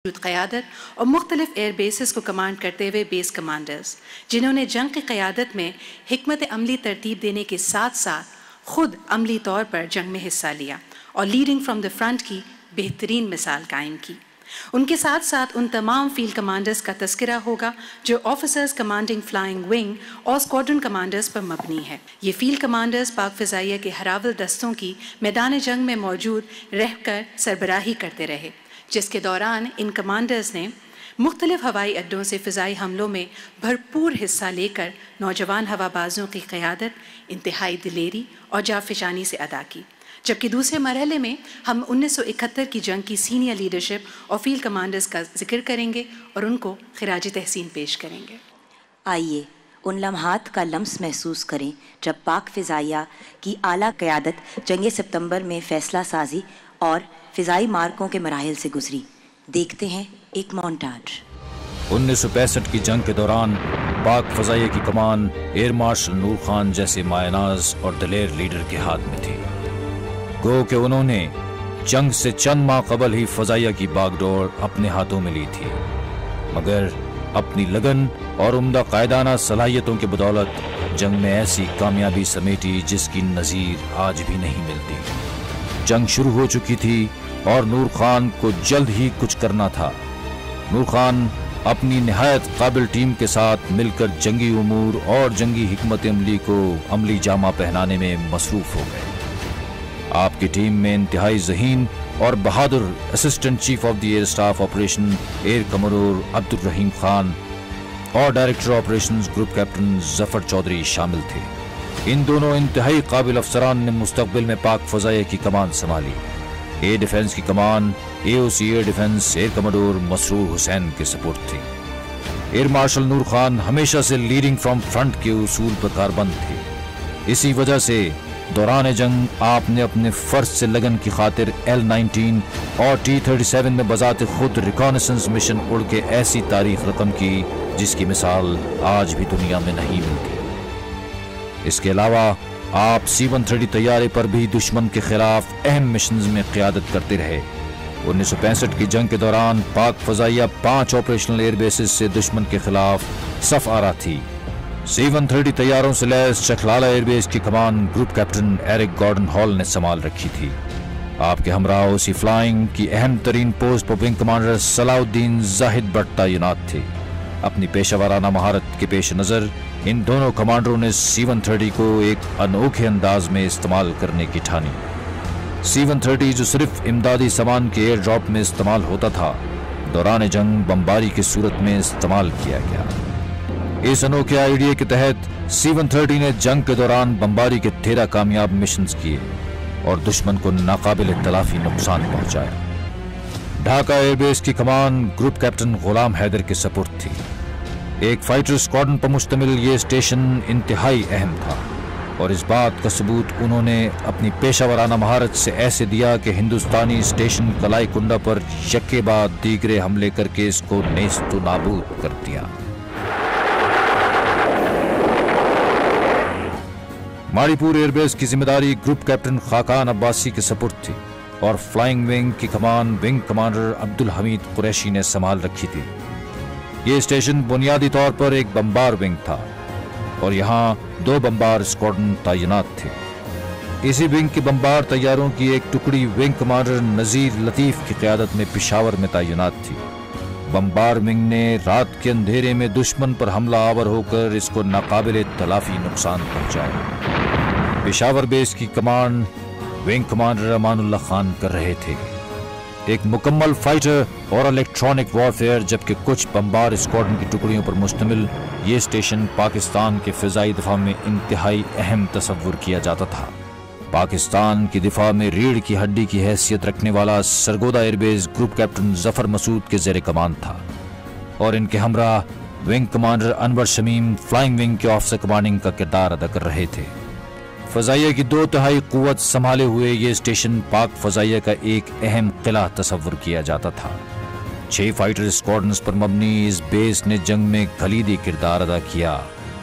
قیادت اور مختلف ایئر بیسز کو کمانڈ کرتے ہوئے بیس کمانڈرز، جنہوں نے جنگ کی قیادت میں حکمت عملی ترتیب دینے کے ساتھ ساتھ خود عملی طور پر جنگ میں حصہ لیا اور لیڈنگ فرام دا فرنٹ کی بہترین مثال قائم کی۔ ان کے ساتھ ساتھ ان تمام فیلڈ کمانڈرز کا تذکرہ ہوگا جو آفیسرز کمانڈنگ فلائنگ ونگ اور اسکواڈرن کمانڈرز پر مبنی ہے۔ یہ فیلڈ کمانڈرز پاک فضائیہ کے ہراول دستوں کی میدان جنگ میں موجود رہ کر سربراہی کرتے رہے، جس کے دوران ان کمانڈرز نے مختلف ہوائی اڈوں سے فضائی حملوں میں بھرپور حصہ لے کر نوجوان ہوا بازوں کی قیادت انتہائی دلیری اور جانفشانی سے ادا کی، جبکہ دوسرے مرحلے میں ہم 1971 کی جنگ کی سینئر لیڈرشپ اور فیلڈ کمانڈرز کا ذکر کریں گے اور ان کو خراج تحسین پیش کریں گے۔ آئیے ان لمحات کا لمس محسوس کریں جب پاک فضائیہ کی اعلیٰ قیادت جنگ ستمبر میں فیصلہ سازی اور فضائی مارکوں کے مراحل سے گزری۔ دیکھتے ہیں ایک مونٹاج۔ 1965 کی جنگ کے دوران پاک فضائیہ کی کمان ایئر مارشل نور خان جیسے مایہ ناز اور دلیر لیڈر کے ہاتھ میں تھی۔ گو کہ انہوں نے جنگ سے چند ماہ قبل ہی فضائیہ کی باغ ڈور اپنے ہاتھوں میں لی تھی، مگر اپنی لگن اور عمدہ قائدانہ صلاحیتوں کے بدولت جنگ میں ایسی کامیابی سمیٹی جس کی نظیر آج بھی نہیں ملتی۔ جنگ شروع ہو چکی تھی اور نور خان کو جلد ہی کچھ کرنا تھا۔ نور خان اپنی نہایت قابل ٹیم کے ساتھ مل کر جنگی امور اور جنگی حکمت عملی کو عملی جامہ پہنانے میں مصروف ہو گئے۔ آپ کی ٹیم میں انتہائی ذہین اور بہادر assistant chief of the air staff operation air commodore Abdur Rahim Khan اور director operations group captain Zafar Chaudhry شامل تھے۔ ان دونوں انتہائی قابل افسران نے مستقبل میں پاک فضائیہ کی کمان سنبھالی۔ ایئر ڈیفنس کی کمان اے او سی ایئر ڈیفنس ایئر کمڈور مسرور حسین کے سپورٹ تھی۔ ایئر مارشل نور خان ہمیشہ سے لیڈنگ فرام فرنٹ کے اصول پر کاربند تھے۔ اسی وجہ سے دوران جنگ آپ نے اپنے فرض سے لگن کی خاطر L-19 اور T-37 میں بذات خود ریکانیسنس مشن اڑ کے ایسی تاریخ رقم کی جس کی مثال آج بھی دنیا میں نہیں ملتی۔ اس کے علاوہ آپ C-130 طیارے پر بھی دشمن کے خلاف اہم مشنز میں قیادت کرتے رہے۔ 1965 کی جنگ کے دوران پاک فضائیہ 5 آپریشنل ایئر بیسز سے دشمن کے خلاف صف آرا تھی۔ C-130 طیاروں سے لیس چکلالہ ایئر بیس کی کمان group captain Eric Garden Hall نے سنبھال رکھی تھی۔ آپ کے ہمراہ اوسی فلائنگ کی اہم ترین پوسٹ پر ونگ کمانڈر صلاح الدین زاہد بٹ تعینات تھے۔ اپنی پیشہ ورانہ مہارت کے پیش نظر ان دونوں کمانڈروں نے C-130 کو ایک انوکھے انداز میں استعمال کرنے کی ٹھانی۔ C-130 جو صرف امدادی سامان کے ایئر ڈراپ میں استعمال ہوتا تھا، دوران جنگ بمباری کی صورت میں استعمال کیا گیا۔ اس انوکھے آئیڈیا کے تحت C-130 نے جنگ کے دوران بمباری کے 13 کامیاب مشنز کیے اور دشمن کو ناقابل تلافی نقصان پہنچایا۔ ڈھاکہ ایئر بیس کی کمان گروپ کیپٹن غلام حیدر کے سپرد تھی۔ ایک فائٹر اسکواڈرن پر مشتمل یہ اسٹیشن انتہائی اہم تھا اور اس بات کا ثبوت انہوں نے اپنی پیشہ ورانہ مہارت سے ایسے دیا کہ ہندوستانی اسٹیشن کلائی کنڈا پر یکے بعد دیگرے حملے کر کے اس کو نیست و نابود کر دیا۔ ماڑی پور ایئر بیس کی ذمہ داری گروپ کیپٹن خاقان عباسی کے سپرد تھی اور فلائنگ ونگ کی کمان ونگ کمانڈر عبد الحمید قریشی نے سنبھال رکھی تھی۔ یہ اسٹیشن بنیادی طور پر ایک بمبار ونگ تھا اور یہاں 2 بمبار اسکواڈرن تعینات تھے۔ اسی ونگ کی بمبار طیاروں کی ایک ٹکڑی ونگ کمانڈر نذیر لطیف کی قیادت میں پشاور میں تعینات تھی۔ بمبار ونگ نے رات کے اندھیرے میں دشمن پر حملہ آور ہو کر اس کو ناقابل تلافی نقصان پہنچایا۔ پشاور بیس کی کمان ونگ کمانڈر امان اللہ خان کر رہے تھے۔ ایک مکمل فائٹر اور الیکٹرانک وارفیئر جبکہ کچھ بمبار اسکواڈرن کی ٹکڑیوں پر مشتمل یہ اسٹیشن پاکستان کے فضائی دفاع میں انتہائی اہم تصور کیا جاتا تھا۔ پاکستان کی دفاع میں ریڑھ کی ہڈی کی حیثیت رکھنے والا Sargodha air base group captain Zafar Masood کے زیر کمان تھا اور ان کے ہمراہ wing commander Anwar Shamim flying wing کے آفیسر کمانڈنگ کا کردار ادا کر رہے تھے۔ فضائیہ کی 2 تہائی قوت سنبھالے ہوئے یہ اسٹیشن پاک فضائیہ کا ایک اہم قلعہ تصور کیا جاتا تھا۔ 6 فائٹر اسکواڈرنز پر مبنی اس بیس نے جنگ میں کلیدی کردار ادا کیا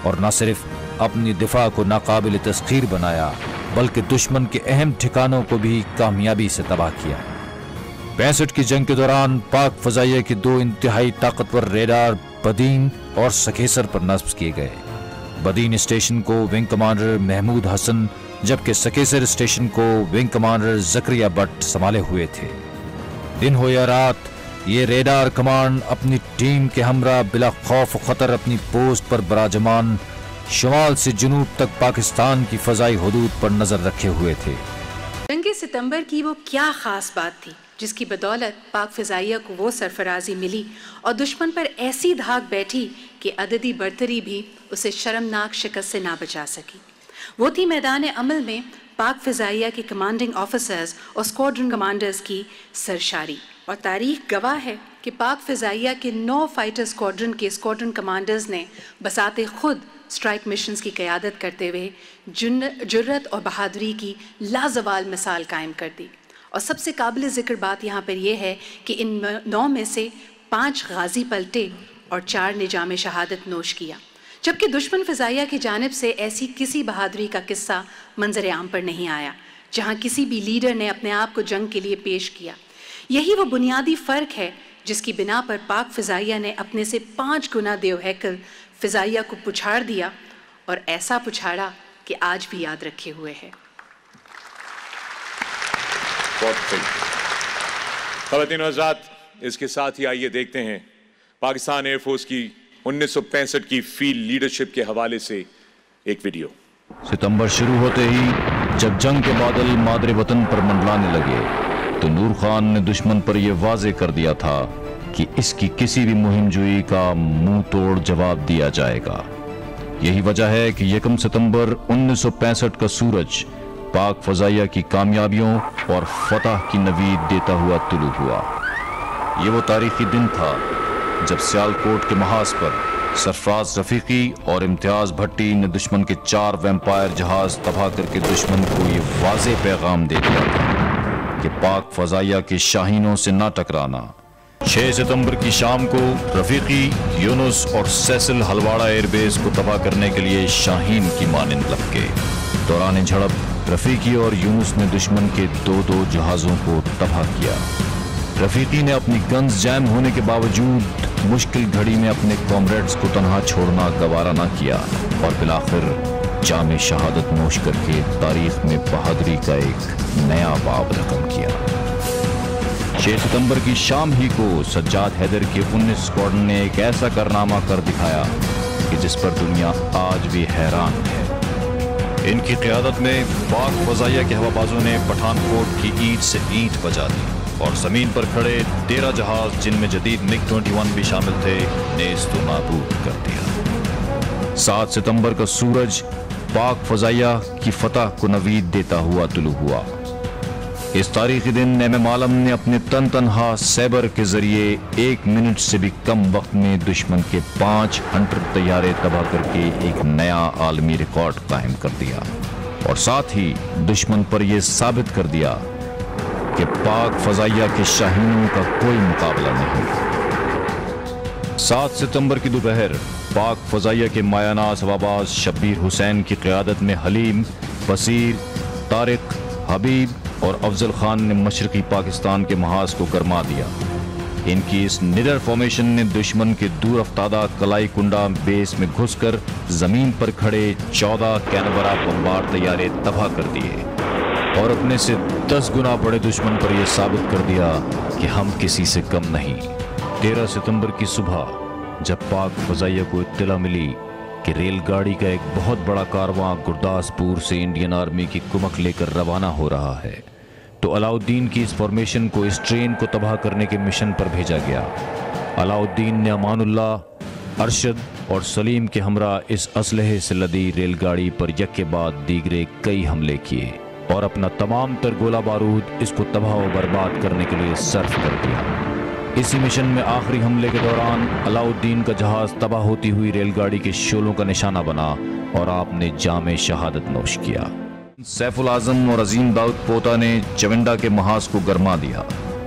اور نہ صرف اپنی دفاع کو ناقابل تسخیر بنایا بلکہ دشمن کے اہم ٹھکانوں کو بھی کامیابی سے تباہ کیا۔ 65 کی جنگ کے دوران پاک فضائیہ کی 2 انتہائی طاقتور ریڈار بدین اور سکیسر پر نصب کیے گئے۔ بدین اسٹیشن کو ونگ کمانڈر محمود حسن جبکہ سکیسر اسٹیشن کو ونگ کمانڈر زکریا بٹ سنبھالے ہوئے تھے۔ دن ہو یا رات، یہ ریڈار کمانڈ اپنی ٹیم کے ہمراہ بلا خوف و خطر اپنی پوسٹ پر براجمان شمال سے جنوب تک پاکستان کی فضائی حدود پر نظر رکھے ہوئے تھے۔ جنگ ستمبر کی وہ کیا خاص بات تھی جس کی بدولت پاک فضائیہ کو وہ سرفرازی ملی اور دشمن پر ایسی دھاک بیٹھی کہ عددی برتری بھی اسے شرمناک شکست سے نہ بچا سکی؟ وہ تھی میدان عمل میں پاک فضائیہ کے کمانڈنگ آفیسرز اور اسکواڈرن کمانڈرز کی سرشاری، اور تاریخ گواہ ہے کہ پاک فضائیہ کے 9 فائٹر اسکواڈرن کے اسکواڈرن کمانڈرز نے بذات خود اسٹرائک مشنز کی قیادت کرتے ہوئے جرت اور بہادری کی لازوال مثال قائم کر دی۔ اور سب سے قابل ذکر بات یہاں پر یہ ہے کہ ان 9 میں سے 5 غازی پلٹے اور 4 نے جام شہادت نوش کیا، جبکہ دشمن فضائیہ کی جانب سے ایسی کسی بہادری کا قصہ منظر عام پر نہیں آیا جہاں کسی بھی لیڈر نے اپنے آپ کو جنگ کے لیے پیش کیا۔ یہی وہ بنیادی فرق ہے جس کی بنا پر پاک فضائیہ نے اپنے سے 5 گنا دیو ہیکل فضائیہ کو پچھاڑ دیا، اور ایسا پچھاڑا کہ آج بھی یاد رکھے ہوئے ہے۔ خواتین و حضرات، اس کے ساتھ ہی آئیے دیکھتے ہیں پاکستان ایئر فورس کی 1965 کی فیلڈ لیڈرشپ کے حوالے سے ایک ویڈیو۔ ستمبر شروع ہوتے ہی جب جنگ کے بادل مادر وطن پر منڈلانے لگے تو نور خان نے دشمن پر یہ واضح کر دیا تھا کہ اس کی کسی بھی مہم جوئی کا منہ توڑ جواب دیا جائے گا۔ یہی وجہ ہے کہ 1 ستمبر 1965 کا سورج پاک فضائیہ کی کامیابیوں اور فتح کی نوید دیتا ہوا طلوع ہوا۔ یہ وہ تاریخی دن تھا جب سیالکوٹ کے محاذ پر سرفراز رفیقی اور امتیاز بھٹی نے دشمن کے 4 ویمپائر جہاز تباہ کر کے دشمن کو یہ واضح پیغام دے دیا تھا کہ پاک فضائیہ کے شاہینوں سے نہ ٹکرانا۔ 6 ستمبر کی شام کو رفیقی، یونس اور سیسل ہلواڑہ ایئر بیس کو تباہ کرنے کے لیے شاہین کی مانند لپکے۔ دوران جھڑپ رفیقی اور یونس نے دشمن کے 2 جہازوں کو تباہ کیا۔ رفیقی نے اپنی گنز جیم ہونے کے باوجود مشکل گھڑی میں اپنے کامریڈز کو تنہا چھوڑنا گوارا نہ کیا اور بالآخر جام شہادت نوش کر کے تاریخ میں بہادری کا ایک نیا باب رقم کیا۔ 6 ستمبر کی شام ہی کو سجاد حیدر کے 19 اسکواڈرن نے ایک ایسا کارنامہ کر دکھایا کہ جس پر دنیا آج بھی حیران ہے۔ ان کی قیادت میں پاک فضائیہ کے ہوا بازوں نے پٹھان کوٹ کی اینٹ سے اینٹ بجا دی اور زمین پر کھڑے 13 جہاز جن میں جدید مگ 21 بھی شامل تھے نیست و نابود کر دیا۔ 7 ستمبر کا سورج پاک فضائیہ کی فتح کو نوید دیتا ہوا طلوع ہوا۔ اس تاریخی دن ایم عالم نے اپنے تنہا سیبر کے ذریعے 1 منٹ سے بھی کم وقت میں دشمن کے 5 ہنٹر طیارے تباہ کر کے ایک نیا عالمی ریکارڈ قائم کر دیا اور ساتھ ہی دشمن پر یہ ثابت کر دیا کہ پاک فضائیہ کے شاہینوں کا کوئی مقابلہ نہیں۔ 7 ستمبر کی دوپہر پاک فضائیہ کے مایہ ناز ہواباز شبیر حسین کی قیادت میں حلیم، بصیر، طارق، حبیب اور افضل خان نے مشرقی پاکستان کے محاذ کو گرما دیا۔ ان کی اس نڈر فارمیشن نے دشمن کے دور افتادہ کلائی کنڈا بیس میں گھس کر زمین پر کھڑے 14 کینبرا بمبار طیارے تباہ کر دیے اور اپنے سے 10 گنا بڑے دشمن پر یہ ثابت کر دیا کہ ہم کسی سے کم نہیں۔ 13 ستمبر کی صبح جب پاک فضائیہ کو اطلاع ملی کہ ریل گاڑی کا ایک بہت بڑا کارواں گرداسپور سے انڈین آرمی کی کمک لے کر روانہ ہو رہا ہے تو علاؤالدین کی اس فارمیشن کو اس ٹرین کو تباہ کرنے کے مشن پر بھیجا گیا۔ علاؤالدین نے امان اللہ، ارشد اور سلیم کے ہمراہ اس اسلحے سے لدی ریل گاڑی پر یک کے بعد دیگرے کئی حملے کیے اور اپنا تمام تر گولہ بارود اس کو تباہ و برباد کرنے کے لیے صرف کر دیا۔ اسی مشن میں آخری حملے کے دوران علاؤالدین کا جہاز تباہ ہوتی ہوئی ریل گاڑی کے شعلوں کا نشانہ بنا اور آپ نے جام شہادت نوش کیا۔ سیف العظم اور عظیم داؤد پوتا نے چونڈا کے محاذ کو گرما دیا۔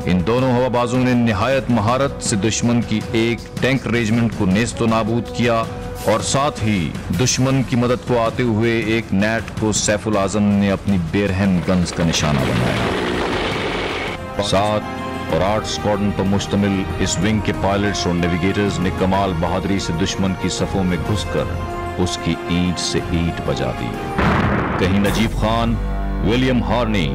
ان دونوں ہوا بازوں نے نہایت مہارت سے دشمن کی ایک ٹینک ریجمنٹ کو نیست و نابود کیا اور ساتھ ہی دشمن کی مدد کو آتے ہوئے ایک نیٹ کو سیف العظم نے اپنی بیرہم گنز کا نشانہ بنایا۔ 7 اور 8 اسکواڈن پر مشتمل اس ونگ کے پائلٹس اور نیویگیٹرز نے کمال بہادری سے دشمن کی صفوں میں گھس کر اس کی اینٹ سے اینٹ بجا دی۔ کہیں نجیب خان، ولیم ہارنی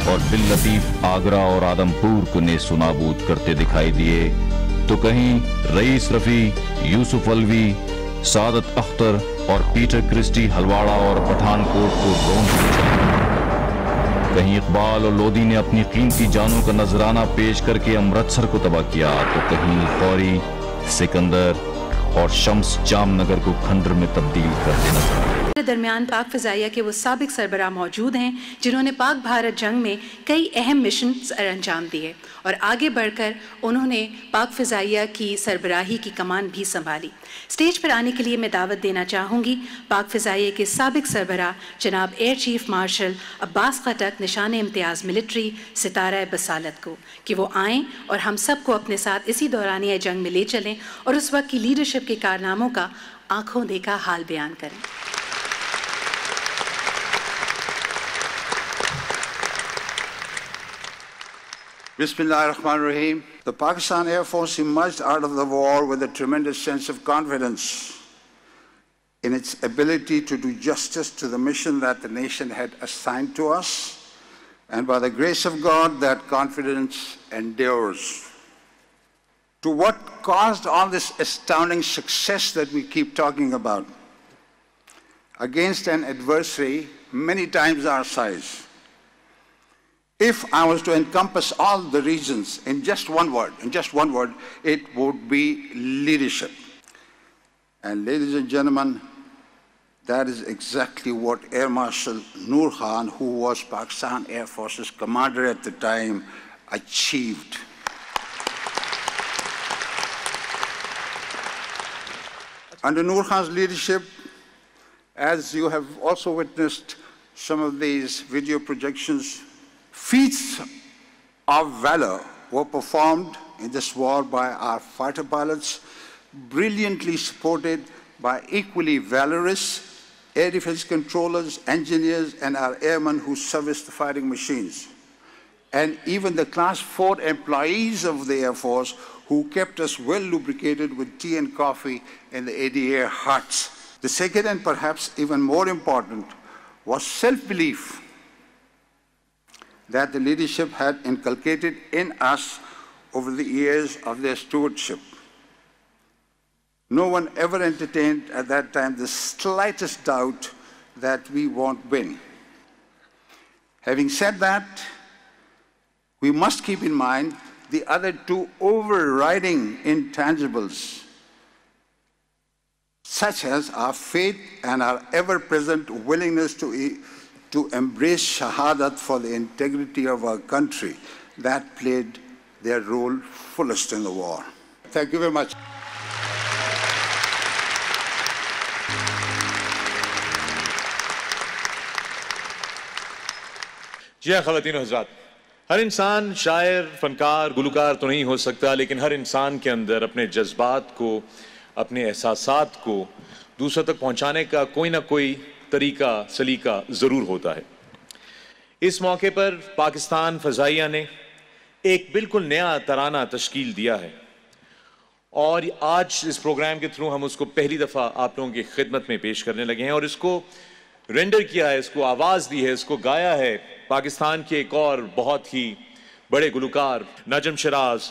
اور باللطیف آگرہ اور آدمپور کو نیست و نابود کرتے دکھائی دیے، تو کہیں رئیس رفیع، یوسف الوی، سعادت اختر اور پیٹر کرسٹی ہلواڑہ اور پٹھان کوٹ کو ڈرون سے چلایا۔ کہیں اقبال اور لودھی نے اپنی قیمتی جانوں کا نذرانہ پیش کر کے امرتسر کو تباہ کیا، تو کہیں غوری، سکندر اور شمس جام نگر کو کھنڈر میں تبدیل کرتے نظر آئے۔ درمیان پاک فضائیہ کے وہ سابق سربراہ موجود ہیں جنہوں نے پاک بھارت جنگ میں کئی اہم مشنز انجام دیے اور آگے بڑھ کر انہوں نے پاک فضائیہ کی سربراہی کی کمان بھی سنبھالی۔ سٹیج پر آنے کے لیے میں دعوت دینا چاہوں گی پاک فضائیہ کے سابق سربراہ جناب ایئر چیف مارشل عباس خٹک، نشان امتیاز ملٹری، ستارہ بسالت کو، کہ وہ آئیں اور ہم سب کو اپنے ساتھ اسی دورانیہ جنگ میں لے چلیں اور اس وقت کی لیڈرشپ کے کارناموں کا آنکھوں دیکھا حال بیان کریں۔ Bismillah ar-Rahman ar-Rahim. The Pakistan Air Force emerged out of the war with a tremendous sense of confidence in its ability to do justice to the mission that the nation had assigned to us, and by the grace of God, that confidence endures. To what caused all this astounding success that we keep talking about? Against an adversary many times our size. If I was to encompass all the reasons in just one word, it would be leadership. And ladies and gentlemen, that is exactly what Air Marshal Noor Khan, who was Pakistan Air Force's commander at the time, achieved. Under Noor Khan's leadership, as you have also witnessed some of these video projections, feats of valor were performed in this war by our fighter pilots, brilliantly supported by equally valorous air defense controllers, engineers, and our airmen who serviced the fighting machines. And even the Class 4 employees of the Air Force who kept us well lubricated with tea and coffee in the ADA huts. The second and perhaps even more important was self-belief that the leadership had inculcated in us over the years of their stewardship. No one ever entertained at that time the slightest doubt that we won't win. Having said that, we must keep in mind the other two overriding intangibles, such as our faith and our ever-present willingness to embrace shahadat for the integrity of our country, that played their role fullest in the war. Thank you very much. جی ہاں خواتین و حضرات، ہر انسان شاعر، فنکار، گلوکار تو نہیں ہو سکتا، لیکن ہر انسان کے اندر اپنے جذبات کو، اپنے احساسات کو دوسروں تک پہنچانے کا کوئی نہ کوئی طریقہ، سلیقہ ضرور ہوتا ہے۔ اس موقع پر پاکستان فضائیہ نے ایک بالکل نیا ترانہ تشکیل دیا ہے، اور آج اس پروگرام کے تھرو ہم اس کو پہلی دفعہ آپ لوگوں کی خدمت میں پیش کرنے لگے ہیں، اور اس کو رینڈر کیا ہے، اس کو آواز دی ہے، اس کو گایا ہے پاکستان کے ایک اور بہت ہی بڑے گلوکار نجم شراز